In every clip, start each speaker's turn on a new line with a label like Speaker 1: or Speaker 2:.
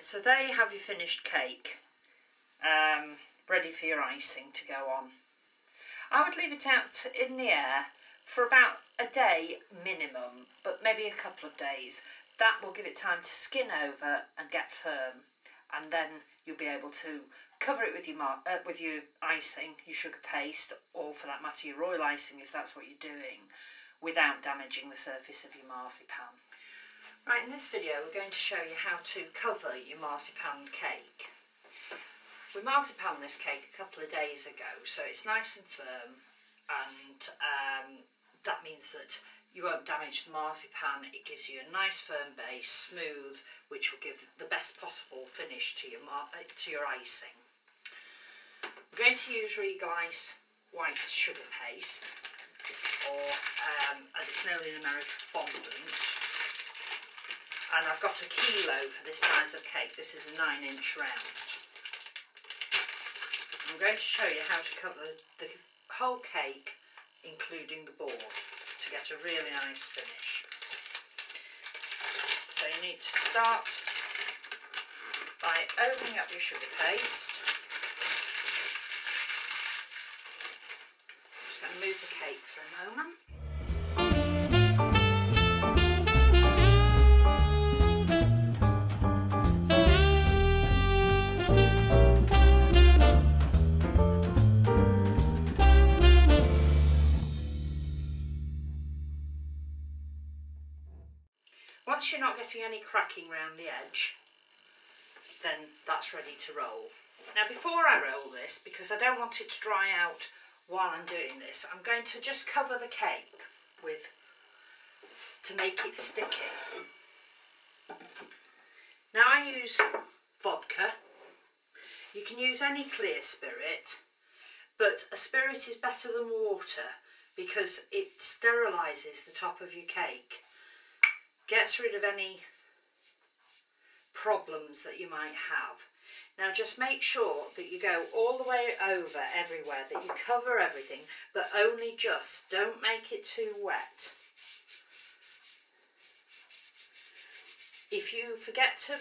Speaker 1: So there you have your finished cake, ready for your icing to go on. I would leave it out in the air for about a day minimum, but maybe a couple of days. That will give it time to skin over and get firm, and then you'll be able to cover it with your icing, your sugar paste, or for that matter your royal icing if that's what you're doing, without damaging the surface of your marzipan. Right, in this video we're going to show you how to cover your marzipan cake. We marzipan this cake a couple of days ago, so it's nice and firm, and that means that you won't damage the marzipan. It gives you a nice firm base, smooth, which will give the best possible finish to your icing. We're going to use Regal Ice white sugar paste, or as it's known in America, fondant. And I've got a kilo for this size of cake. This is a 9-inch round. I'm going to show you how to cover the whole cake, including the board, to get a really nice finish. So you need to start by opening up your sugar paste. I'm just going to move the cake for a moment. Once you're not getting any cracking around the edge, then that's ready to roll. Now before I roll this, because I don't want it to dry out while I'm doing this, I'm going to just cover the cake to make it sticky. Now I use vodka. You can use any clear spirit, but a spirit is better than water because it sterilises the top of your cake. Gets rid of any problems that you might have. Now just make sure that you go all the way over everywhere, that you cover everything, but only just. Don't make it too wet. If you forget to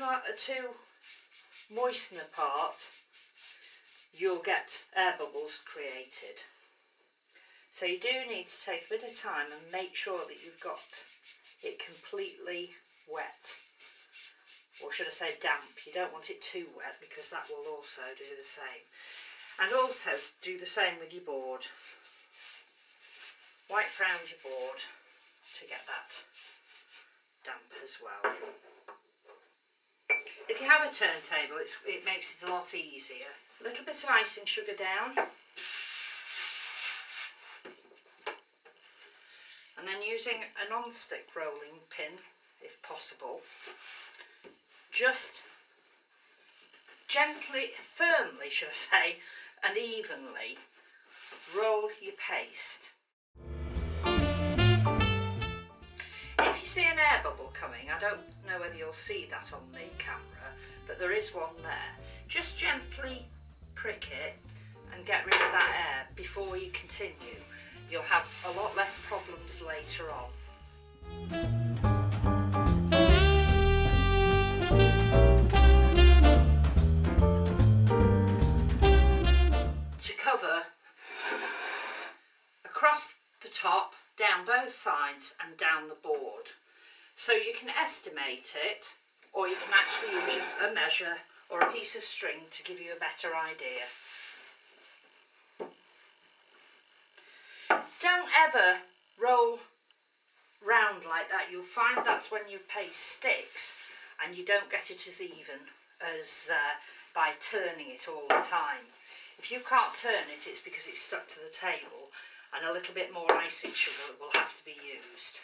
Speaker 1: moisten a part, you'll get air bubbles created. So you do need to take a bit of time and make sure that you've got it completely wet, or should I say damp. You don't want it too wet because that will also do the same. And also do the same with your board. Wipe round your board to get that damp as well. If you have a turntable, it makes it a lot easier. A little bit of icing sugar down. And then using a non-stick rolling pin, if possible, just gently, firmly should I say, and evenly roll your paste. If you see an air bubble coming, I don't know whether you'll see that on the camera, but there is one there. Just gently prick it and get rid of that air before you continue. You'll have a lot less problems later on. To cover across the top, down both sides and down the board. So you can estimate it, or you can actually use a measure or a piece of string to give you a better idea. Don't ever roll round like that. You'll find that's when your paste sticks and you don't get it as even as by turning it all the time. If you can't turn it, it's because it's stuck to the table, and a little bit more icing sugar will have to be used.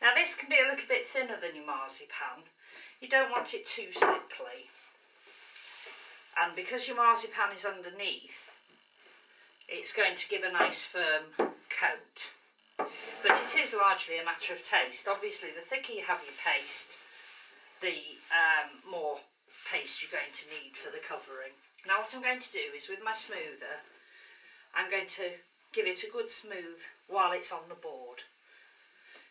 Speaker 1: Now this can be a little bit thinner than your marzipan. You don't want it too thickly. And because your marzipan is underneath, it's going to give a nice firm coat. But it is largely a matter of taste. Obviously, the thicker you have your paste, the more paste you're going to need for the covering. Now what I'm going to do is, with my smoother, I'm going to give it a good smooth while it's on the board.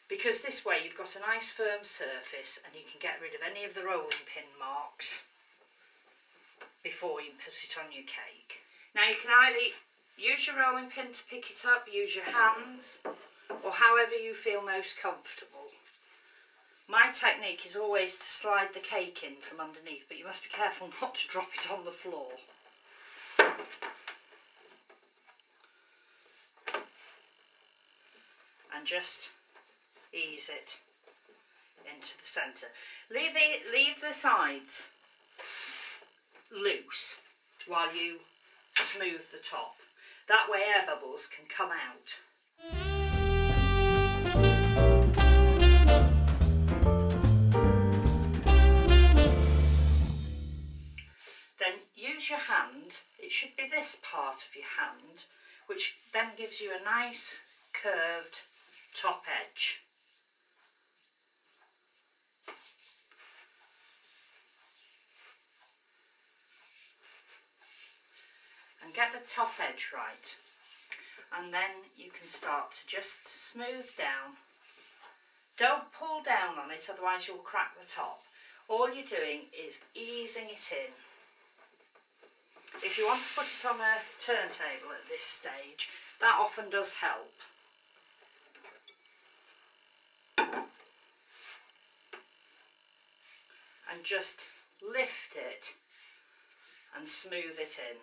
Speaker 1: because this way you've got a nice firm surface and you can get rid of any of the rolling pin marks before you put it on your cake. Now you can either use your rolling pin to pick it up, use your hands, or however you feel most comfortable. My technique is always to slide the cake in from underneath, but you must be careful not to drop it on the floor. And just ease it into the centre. Leave the sides loose while you smooth the top. That way air bubbles can come out. Then use your hand, it should be this part of your hand, which then gives you a nice curved top edge. And get the top edge right, and then you can start to just smooth down. Don't pull down on it, otherwise you'll crack the top. All you're doing is easing it in. If you want to put it on a turntable at this stage, that often does help. And just lift it and smooth it in.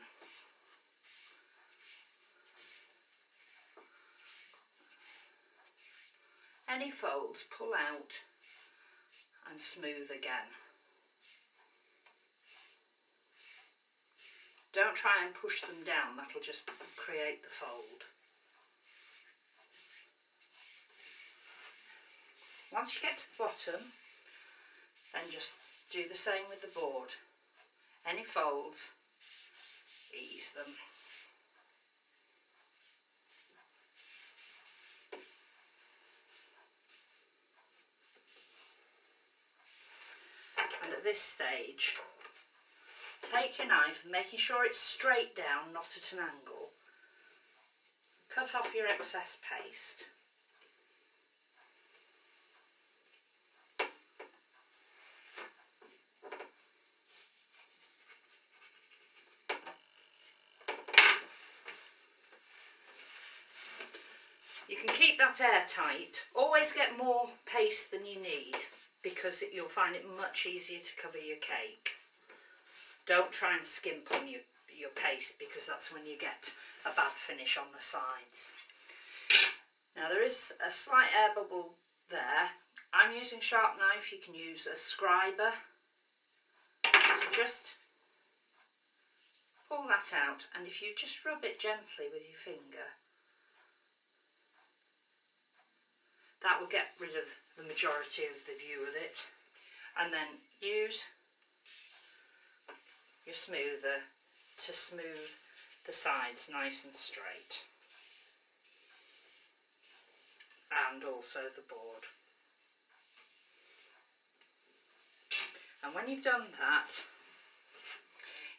Speaker 1: Any folds, pull out and smooth again. Don't try and push them down, that'll just create the fold. Once you get to the bottom, then just do the same with the board. Any folds, ease them. And at this stage, take your knife, making sure it's straight down, not at an angle. Cut off your excess paste. You can keep that airtight. Always get more paste than you need, because you'll find it much easier to cover your cake. Don't try and skimp on your paste, because that's when you get a bad finish on the sides. Now there is a slight air bubble there. I'm using a sharp knife, you can use a scriber to just pull that out, and if you just rub it gently with your finger, that will get rid of the majority of the view of it. And then use your smoother to smooth the sides nice and straight, and also the board. And when you've done that,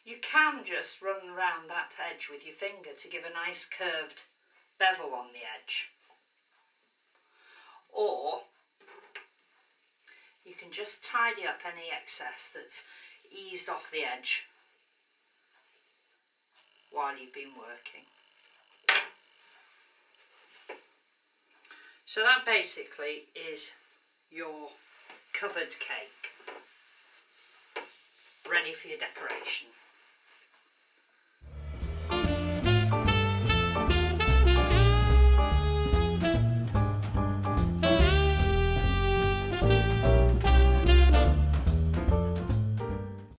Speaker 1: you can just run around that edge with your finger to give a nice curved bevel on the edge. Or you can just tidy up any excess that's eased off the edge while you've been working. So that basically is your covered cake, ready for your decoration.